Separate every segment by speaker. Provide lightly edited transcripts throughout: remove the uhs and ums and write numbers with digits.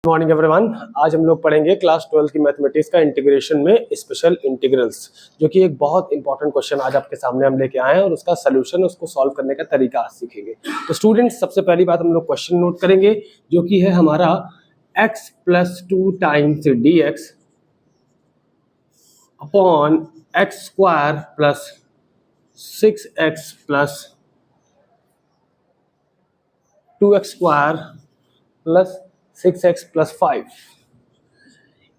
Speaker 1: Morning everyone. आज हम लोग पढ़ेंगे क्लास 12 की मैथमेटिक्स का इंटीग्रेशन में स्पेशल इंटीग्रल्स, जो कि एक बहुत इंपॉर्टेंट क्वेश्चन आज आपके सामने हम लेके आए हैं और उसका सोल्यूशन, उसको सॉल्व करने का तरीका आज सीखेंगे। तो स्टूडेंट्स, सबसे पहली बात हम लोग क्वेश्चन नोट करेंगे, जो कि है हमारा x plus 2 times dx upon x square plus 6x plus 2x square plus 6x plus 5।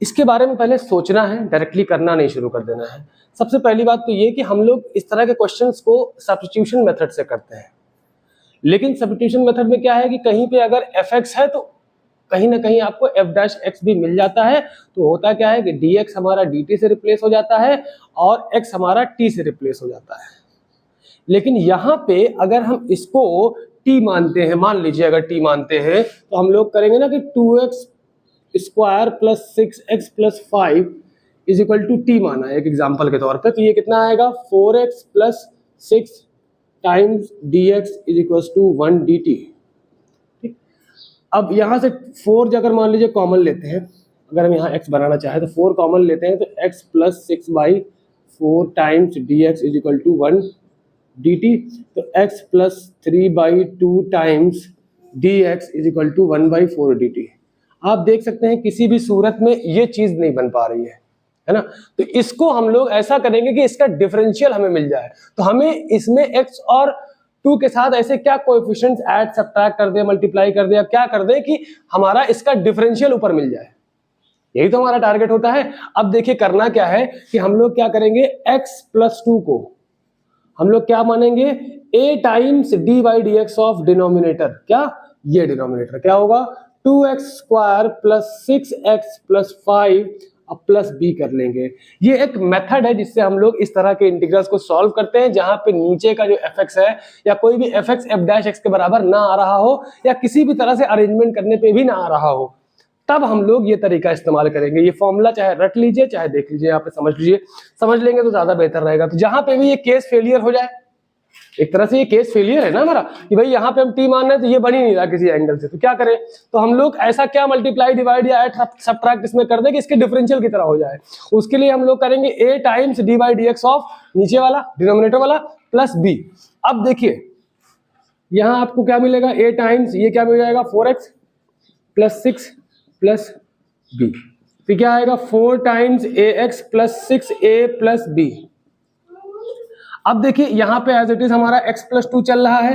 Speaker 1: इसके बारे में पहले सोचना है, डायरेक्टली करना नहीं शुरू कर देना है। सबसे पहली बात तो ये कि हम लोग इस तरह के क्वेश्चंस को सब्स्टिट्यूशन मेथड से करते हैं, लेकिन सब्स्टिट्यूशन मेथड में क्या है कि कहीं पे अगर fx है तो कहीं ना कहीं आपको f डैश x भी मिल जाता है। तो होता क्या है कि dx हमारा dt से रिप्लेस हो जाता है और x हमारा t से रिप्लेस हो जाता है। लेकिन यहाँ पे अगर हम इसको t मानते हैं, मान लीजिए अगर t मानते हैं, तो हम लोग करेंगे ना कि 2x square plus 6x plus 5 is equal to t माना है एक एग्जाम्पल के तौर पे। तो ये कितना आएगा 4x plus 6 times dx is equal to 1 dt। ठीक, अब यहाँ से 4 अगर मान लीजिए कॉमन लेते हैं, अगर हम यहाँ x बनाना चाहे तो 4 कॉमन लेते हैं, तो x plus 6 by 4 times dx is equal to 1 dt। तो x plus 3 by 2 times dx is equal to 1 by 4 dt। आप देख सकते हैं किसी भी सूरत में ये चीज नहीं बन पा रही है ना। तो इसको हम लोग ऐसा करेंगे कि इसका डिफरेंशियल हमें मिल जाए। तो हमें इसमें x और 2 के साथ ऐसे क्या कोएफिशिएंट्स ऐड सब्ट्रैक्ट कर दे, मल्टीप्लाई कर दे या क्या कर दे कि हमारा इसका डिफरेंशियल ऊपर मिल जाए। यही तो हमारा टारगेट होता है। अब देखिए करना क्या है कि हम लोग क्या करेंगे, x प्लस 2 को हम लोग क्या मानेंगे, a times D by D x of denominator. क्या ये डिनोमिनेटर क्या होगा, 2x square plus 6x plus 5 अब प्लस b कर लेंगे। ये एक मेथड है जिससे हम लोग इस तरह के इंटीग्रल्स को सॉल्व करते हैं, जहां पे नीचे का जो fx है या कोई भी fx f डैश x के बराबर ना आ रहा हो या किसी भी तरह से अरेंजमेंट करने पे भी ना आ रहा हो, तब हम लोग ये तरीका इस्तेमाल करेंगे। ये फॉर्मूला चाहे रट लीजिए चाहे देख लीजिए, यहाँ पे समझ लीजिए, समझ लेंगे तो ज्यादा बेहतर रहेगा। तो जहां पे भी ये केस फेलियर हो जाए, एक तरह से ये केस फेलियर है ना हमारा, कि भाई यहाँ पे हम t मान रहे हैं तो ये बन ही नहीं रहा किसी एंगल से, तो क्या करें, तो हम लोग ऐसा क्या मल्टीप्लाई डिवाइड या ऐड सब्ट्रैक्ट इसमें कर दे कि इसके डिफरेंशियल की तरह हो जाए। उसके लिए हम लोग करेंगे a times D by D x of नीचे वाला डिनोमिनेटर वाला प्लस b। अब देखिए यहाँ आपको क्या मिलेगा, a टाइम्स ये क्या मिल जाएगा 4x प्लस 6 प्लस b। फिर क्या आएगा 4 times ax plus 6a plus b। अब देखिए यहाँ पे एज इट इज हमारा x प्लस 2 चल रहा है।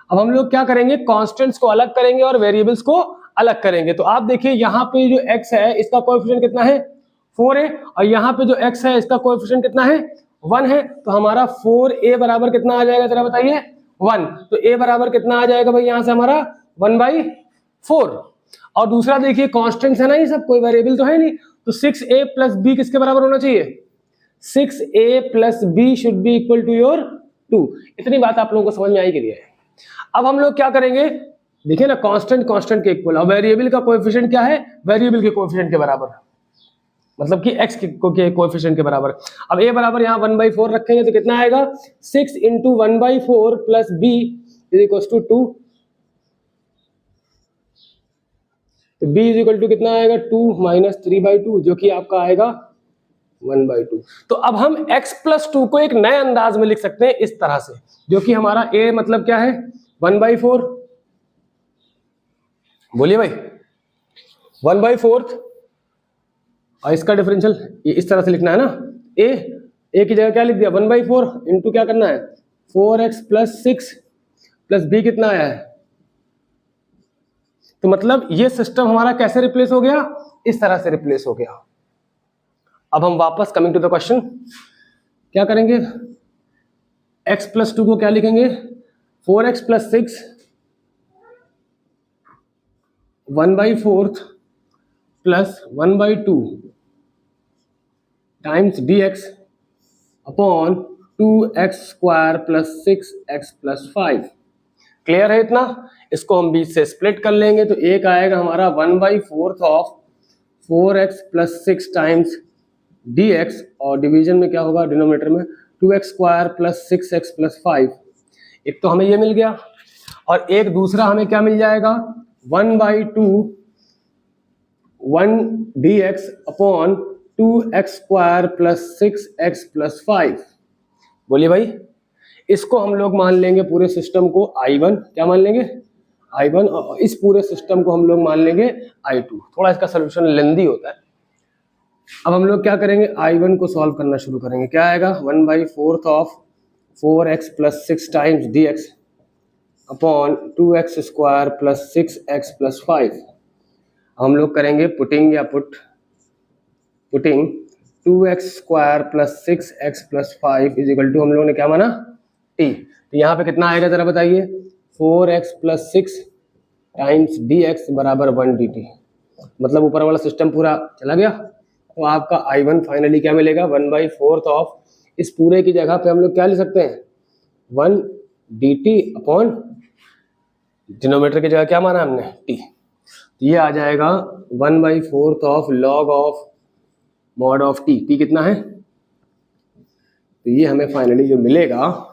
Speaker 1: अब हम लोग क्या करेंगे, कांस्टेंट्स को अलग करेंगे और वेरिएबल्स को अलग करेंगे। तो आप देखिए यहाँ पे जो x है इसका कोएफिशिएंट कितना है 4 है, और यहाँ पे जो x है इसका कोएफिशिएंट कितना है 1 है। तो हमारा 4a बराबर कितना आ जाएगा जरा बताइए 1। तो a बराबर कितना आ जाएगा भाई यहाँ से हमारा 1/4। और दूसरा देखिए कांस्टेंट्स है ना, ये सब कोई वेरिएबल तो है नहीं, तो 6a प्लस b किसके बराबर होना चाहिए, 6a plus b should be equal to your 2। इतनी बात आप लोगों को समझ में आई कि नहीं है। अब हम लोग क्या करेंगे, देखिए ना कांस्टेंट कांस्टेंट के इक्वल, और वेरिएबल का कोएफिशिएंट क्या है, वेरिएबल के कोएफिशिएंट के बराबर, मतलब कि x के कोएफिशिएंट के बराबर। अब a बराबर यहाँ 1/4 रखेंगे तो कितना आएगा 6 into 1/4 plus b is equal to 2। तो b इज इक्वल टू कितना आएगा 2 माइनस 3/2, जो कि आपका आएगा 1/2। तो अब हम x प्लस 2 को एक नए अंदाज में लिख सकते हैं इस तरह से, जो कि हमारा a मतलब क्या है 1/4। बोलिए भाई 1/4, और इसका डिफरेंशियल इस तरह से लिखना है ना, a की जगह क्या लिख दिया 1/4 इंटू क्या करना है 4x प्लस 6 प्लस b कितना आया है। तो मतलब ये सिस्टम हमारा कैसे रिप्लेस हो गया, इस तरह से रिप्लेस हो गया। अब हम वापस कमिंग टू द क्वेश्चन क्या करेंगे, x प्लस 2 को क्या लिखेंगे 4x plus 6 1/4 plus 1/2 times dx upon 2x square plus 6x plus 5। Clear है इतना। इसको हम बीच से स्प्लिट कर लेंगे तो एक आएगा हमारा 1/4 of 4x plus 6 times dx, और डिवीजन में क्या होगा डिनोमिनेटर में 2x square plus 6x plus 5। एक तो हमें ये मिल गया, और एक दूसरा हमें क्या मिल जाएगा 1/2 1 dx upon 2x² plus 6x plus 5। बोलिए भाई, इसको हम लोग मान लेंगे पूरे सिस्टम को I1, क्या मान लेंगे I1, और इस पूरे सिस्टम को हम लोग मान लेंगे I2। थोड़ा इसका सोल्यूशन लेंदी होता है। अब हम लोग क्या करेंगे, I1 को सॉल्व करना शुरू करेंगे। क्या आएगा, 1/4 of 4x plus 6 times dx upon 2x² plus 6x plus 5। हम लोग करेंगे पुटिंग या putting 2x² plus 6x plus 5 is equal to, हम लोगों ने क्या माना, t। तो यहाँ पे कितना आएगा जरा बताइए, 4x प्लस 6 टाइम्स dx बराबर 1 dt। मतलब ऊपर वाला सिस्टम पूरा चला गया। तो आपका I1 फाइनली क्या मिलेगा, 1/4 ऑफ, इस पूरे की जगह पे हम लोग क्या ले सकते हैं, 1 dt अपॉन डिनोमिनेटर की जगह क्या माना हमने, t। ये आ जाएगा 1/4 of log of mod of t। t कितना है, तो ये हमें फाइनली जो मिलेगा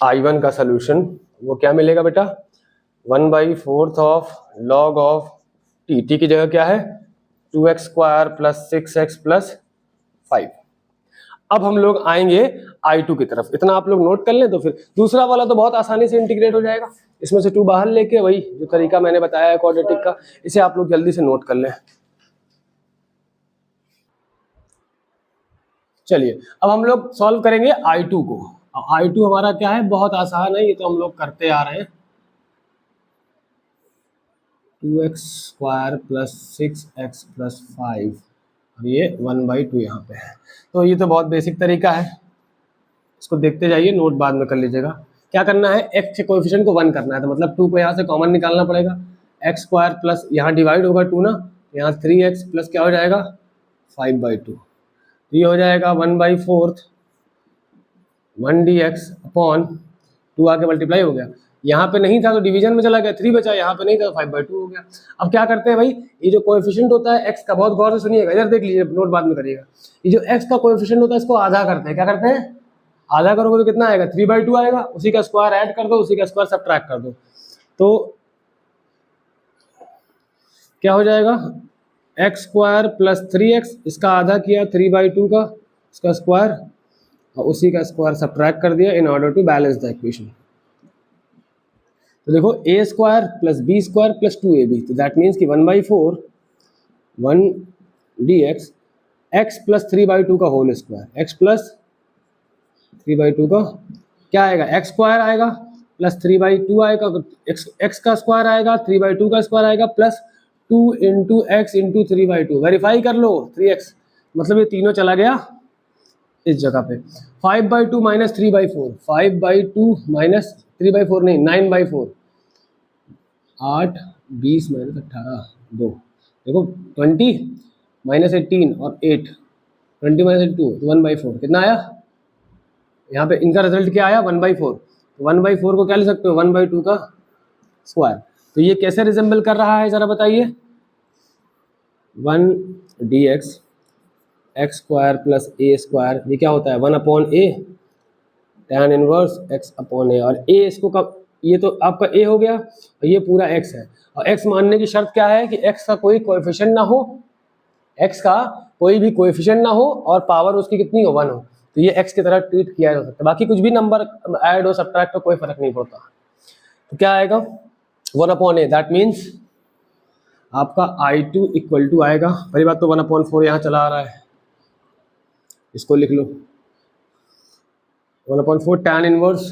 Speaker 1: I1 का सोल्यूशन वो क्या मिलेगा बेटा, 1/4 of log of t। t की जगह क्या है, 2x² प्लस 6x प्लस 5। अब हम लोग आएंगे I2 की तरफ। इतना आप लोग नोट कर लें तो फिर दूसरा वाला तो बहुत आसानी से इंटीग्रेट हो जाएगा। इसमें से 2 बाहर लेके वही जो तरीका मैंने बताया है क्वाड्रेटिक का, इसे आप लोग जल्दी से नोट कर लें। चलिए अब हम लोग सॉल्व करेंगे I2 को। I2 हमारा क्या है, बहुत आसान है, ये तो हम लोग करते आ रहे हैं। 2x² प्लस 6x प्लस 5 और ये 1/2 यहाँ पे है। तो ये तो बहुत बेसिक तरीका है, इसको देखते जाइए, नोट बाद में कर लीजिएगा। क्या करना है, x के कोएफिशिएंट को 1 करना है, तो मतलब 2 को यहाँ से कॉमन निकालना पड़ेगा। x² प्लस यहाँ डिवाइड होगा 2 ना, यहाँ 3x प्लस क्या हो जाएगा 5/2। ये हो जाएगा 1/4 1 dx अपॉन 2 आके मल्टीप्लाई हो गया, यहाँ पे नहीं था तो डिवीजन में चला गया, 3 बचा, यहाँ पे नहीं था तो 5/2 हो गया। अब क्या करते हैं भाई, ये जो कोएफिशिएंट होता है x का, बहुत गौर से सुनिएगा, इधर देख लीजिए, नोट बाद में करिएगा। ये जो x का कोएफिशिएंट होता है इसको आधा करते हैं। क्या करते हैं, आधा करोगे तो कितना आएगा, 3/2 आएगा, उसी का स्क्वायर ऐड कर दो, उसी का स्क्वायर सब्ट्रैक्ट कर दो, तो क्या हो जाएगा, x² प्लस 3x, इसका आधा किया 3/2 का, इसका स्क्वायर और उसी का स्क्वायर सब्ट्रैक्ट कर दिया in order to balance the equation. तो देखो a² plus b² plus 2ab, तो दैट मीन्स कि 1/4 1 dx x प्लस 3/2 का होल स्क्वायर, x प्लस 3/2 का क्या आएगा, x² आएगा प्लस 3/2 आएगा, x का स्क्वायर आएगा, 3/2 का स्क्वायर आएगा, plus 2 into x into 3/2। Verify कर लो, 3x, मतलब ये तीनों चला गया इस जगह पे। 5/2 माइनस 3/4, 5/2 माइनस 3/4 नहीं, 9/4, 8 20 माइनस 18 2, देखो 20 माइनस 18 और 8, 20 माइनस 2 तो 1/4 कितना आया, यहाँ पे इनका रिजल्ट क्या आया 1/4। तो 1/4 को क्या ले सकते हो, 1/2 का स्क्वायर। तो ये कैसे रिजेंबल कर रहा है जरा बताइए, 1 dx x² प्लस a², ये क्या होता है 1/a tan इनवर्स x/a, और a इसको कब, ये तो आपका a हो गया और ये पूरा x है, और x मानने की शर्त क्या है कि x का कोई कोएफिशिएंट ना हो, x का कोई भी कोएफिशिएंट ना हो और पावर उसकी कितनी हो 1 हो, तो ये x की तरह ट्रीट किया जा सकता है। बाकी कुछ भी नंबर ऐड हो सब्ट्रैक्ट हो कोई फर्क नहीं पड़ता। तो क्या आएगा 1/a, दैट मीन्स आपका I2 इक्वल टू आएगा, पहली बात तो 1/4 यहाँ चला आ रहा है, इसको लिख लो 1/4 tan इनवर्स,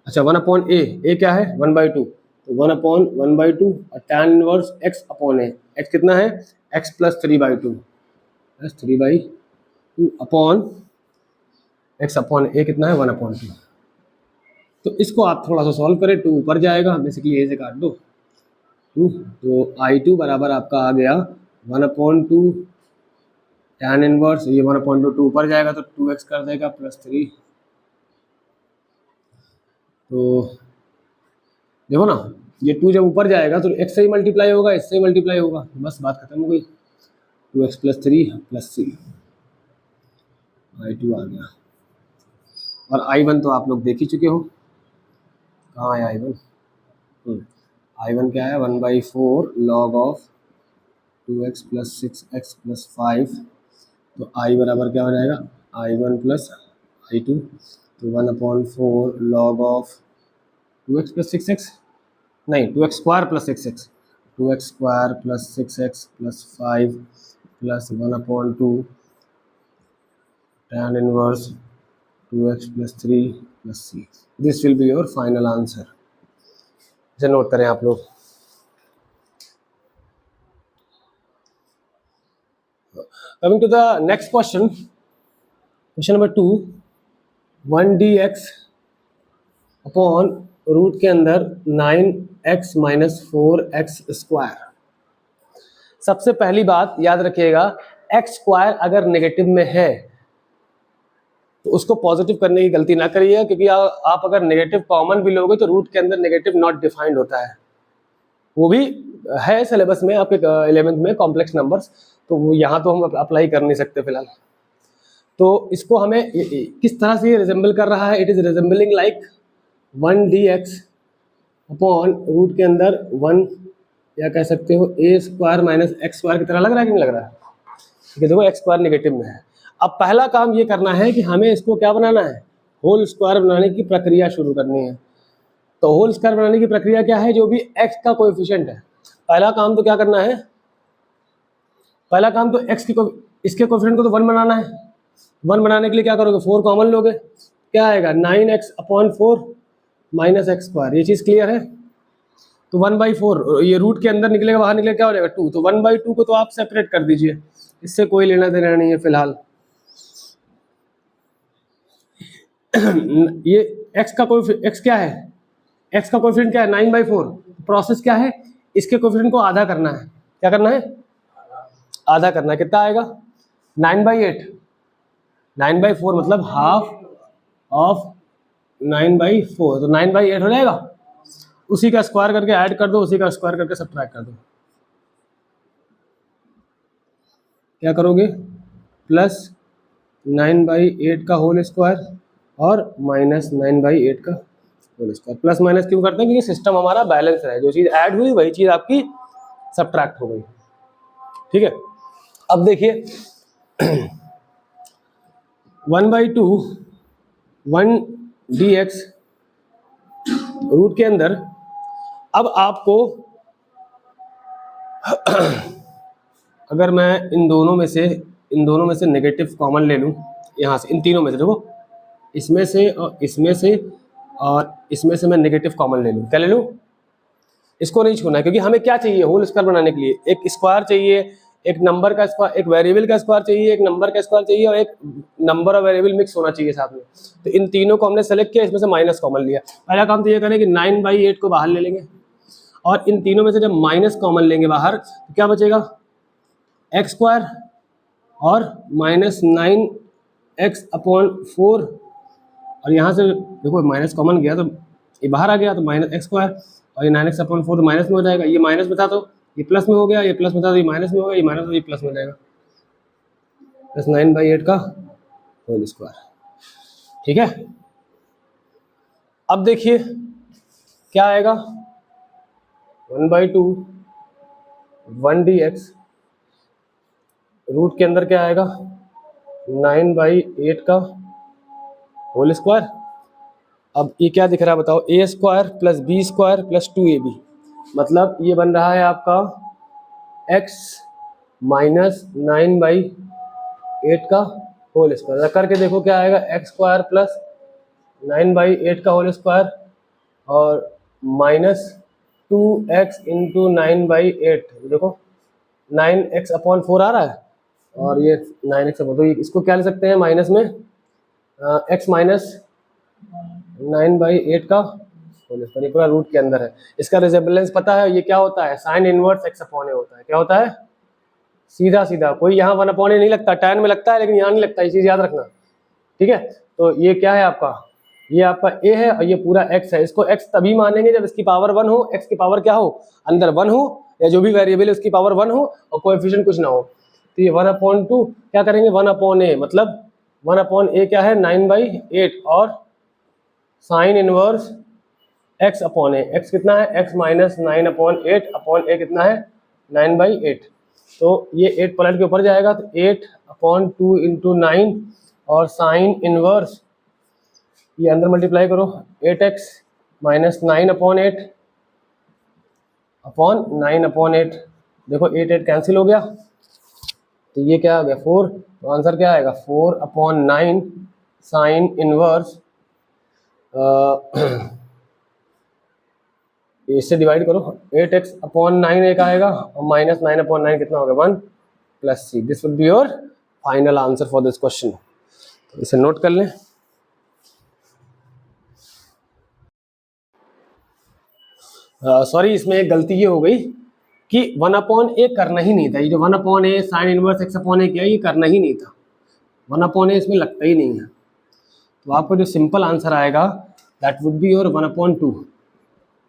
Speaker 1: अच्छा 1/a, a क्या है 1/2, तो 1/1/2 और tan इनवर्स x/a, x कितना है x plus 3/2 plus 3/2 upon x/a कितना है 1/2। तो इसको आप थोड़ा सा सॉल्व करें, 2 ऊपर जाएगा, बेसिकली ए से काट दो 2, तो I2 बराबर आपका आ गया 1/2 tan इनवर्स, ये 1/2 2 ऊपर जाएगा तो 2x कर देगा प्लस 3। तो देखो ना, ये 2 जब ऊपर जाएगा तो x से ही मल्टीप्लाई होगा, इससे ही मल्टीप्लाई होगा, तो बस बात खत्म हो गई, 2x plus 3 plus c, I2 आ गया। और I1 तो आप लोग देख ही चुके हो, कहाँ है I1, I1 क्या है 1/4 log of 2x plus 6x plus 5, तो i बराबर क्या हो जाएगा, i1 प्लस i2, तो 1/4 log of 2x plus 6x, नहीं 2x square plus 6x, 2x square plus 6x plus 5 plus 1/2 tan inverse 2x plus 3 plus c. This will be your final answer. इसे note करें आप लोग. Coming to the next question, question number 2, 1dx upon root के अंदर 9x minus 4x square. सबसे पहली बात याद रखिएगा, x स्क्वायर अगर नेगेटिव में है तो उसको पॉजिटिव करने की गलती ना करिए, क्योंकि आप अगर नेगेटिव कॉमन भी लोगे तो रूट के अंदर नेगेटिव नॉट डिफाइंड होता है. वो भी है सिलेबस में आपके 11th में कॉम्प्लेक्स नंबर्स, तो वो यहाँ तो हम अप्लाई कर नहीं सकते फिलहाल. तो इसको हमें किस तरह से रिजेंबल कर रहा है, it is resembling like 1dx upon root के अंदर 1, या कह सकते हो a square minus x square की तरह लग रहा है कि नहीं लग रहा है. ठीक है, देखो एक्स स्क्वायर नेगेटिव में है. अब पहला काम ये करना है कि हमें इसको क्या बनाना है, होल स्क्वायर बनाने की प्रक्रिया शुरू करनी है. तो होल स्क्वायर बनाने की प्रक्रिया क्या है, जो भी x का कोएफिशिएंट है, पहला काम तो क्या करना है, पहला काम तो x की इसके कोएफिशिएंट को तो 1 बनाना है. 1 बनाने के लिए क्या करोगे, 4 कॉमन लोगे, क्या आएगा 9x upon 4 minus x square. ये चीज़ क्लियर है. तो 1/4 ये रूट के अंदर निकलेगा, बाहर निकलेगा, क्या हो जाएगा 2. तो 1/2 को तो आप सेपरेट कर दीजिए, इससे कोई लेना देना नहीं है फिलहाल. ये x का x क्या है, x का कोएफिशिएंट क्या है 9/4. प्रोसेस क्या है, इसके कोएफिशिएंट को आधा करना है. क्या करना है, आधा करना है. कितना आएगा 9/8. 9/4 मतलब हाफ ऑफ 9/4, तो 9/8 हो जाएगा. उसी का स्क्वायर करके ऐड कर दो, उसी का स्क्वायर करके सब्ट्रैक्ट कर दो. क्या करोगे, प्लस 9/8 का होल स्क्वायर और माइनस 9/8 का होल स्क्वायर. प्लस माइनस क्यों करते हैं, क्योंकि सिस्टम हमारा बैलेंस है, जो चीज़ ऐड हुई वही चीज़ आपकी सब्ट्रैक्ट हो गई. ठीक है. अब देखिए 1/2 1dx रूट के अंदर, अब आपको अगर मैं इन दोनों में से नेगेटिव कॉमन ले लूं, यहाँ से इन तीनों में से, देखो इसमें से और इसमें से और इसमें से मैं नेगेटिव कॉमन ले लूं, क्या ले लूं, इसको नहीं छूना है, क्योंकि हमें क्या चाहिए होल स्क्वायर बनाने के लिए, एक स्क्वायर चाहिए, एक नंबर का स्क्वायर, एक वेरिएबल का स्क्वायर चाहिए, एक नंबर का स्क्वायर चाहिए, और एक नंबर और वेरिएबल मिक्स होना चाहिए साथ में. तो इन तीनों को हमने सेलेक्ट किया, इसमें से माइनस कॉमन लिया. पहला काम तो ये करें कि 9/8 को बाहर ले लेंगे, और इन तीनों में से जब माइनस कॉमन लेंगे बाहर, तो क्या बचेगा, एक्स स्क्वायर और माइनस 9x/4, और यहाँ से देखो माइनस कॉमन गया तो ये बाहर आ गया, तो माइनस एक्स स्क्वायर, और ये 9x/4 तो माइनस में हो जाएगा. ये माइनस बता दो, ये प्लस में हो गया, ये प्लस बता दो, ये माइनस में हो गया, ये माइनस, ये प्लस में हो जाएगा, प्लस 9/8 का होल स्क्वायर. ठीक है. अब देखिए क्या आएगा, 1/2 1dx रूट के अंदर क्या आएगा 9/8 का होल स्क्वायर. अब ये क्या दिख रहा है बताओ, a square plus b square plus 2ab, मतलब ये बन रहा है आपका x माइनस 9/8 का होल स्क्वायर. करके देखो क्या आएगा, एक्स स्क्वायर प्लस 9/8 का होल स्क्वायर और माइनस 2x इंटू 9/8. देखो 9x/4 आ रहा है, और ये 9x, तो इसको क्या ले सकते हैं माइनस में, x माइनस 9/8 का होल स्क्वायर. ये पूरा रूट के अंदर है. इसका रिजेम्बलेंस पता है, ये क्या होता है, साइन इनवर्स x/a होता है. क्या होता है, सीधा सीधा, कोई यहाँ 1/a नहीं लगता, tan में लगता है लेकिन यहाँ नहीं लगता, ये चीज़ याद रखना. ठीक है. तो ये क्या है आपका, ये आपका a है, और ये पूरा x है. इसको x तभी मानेंगे जब इसकी पावर 1 हो, x की पावर क्या हो, अंदर 1 हो, या जो भी वेरिएबल है उसकी पावर 1 हो और कोएफिशिएंट कुछ ना हो. तो ये 1/2 क्या करेंगे, 1/a, मतलब 1/a क्या है 9/8, और साइन इनवर्स x/a. x कितना है, x माइनस 9/8 अपॉन a कितना है 9/8. तो ये 8 पलट के ऊपर जाएगा, तो 8/2 इंटू 9 और साइन इनवर्स ये अंदर मल्टीप्लाई करो, 8x माइनस 9/8 अपॉन 9/8। देखो 8 कैंसिल हो गया, तो ये क्या आ गया 4, तो आंसर क्या आएगा 4/9 साइन इनवर्स इससे डिवाइड करो, 8x/9 एक आएगा और माइनस 9/9 कितना होगा 1 plus c। This will be your final answer for this question. तो इसे नोट कर लें। सॉरी इसमें एक गलती ये हो गई कि 1/a करना ही नहीं था। ये जो 1/a साइन इनवर्स x/a किया ये करना ही नहीं था, 1/a इसमें लगता ही नहीं है। तो आपको जो सिंपल आंसर आएगा दैट वुड बी योर 1/2,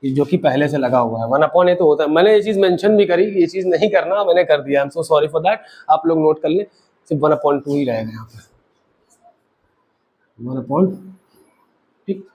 Speaker 1: जो कि पहले से लगा हुआ है। 1/a तो होता है, मैंने ये चीज़ मेंशन भी करी, ये चीज़ नहीं करना मैंने कर दिया, I am so sorry for that. आप लोग नोट कर लें, सिर्फ 1/2 ही रहेगा यहाँ पे 1/, ठीक।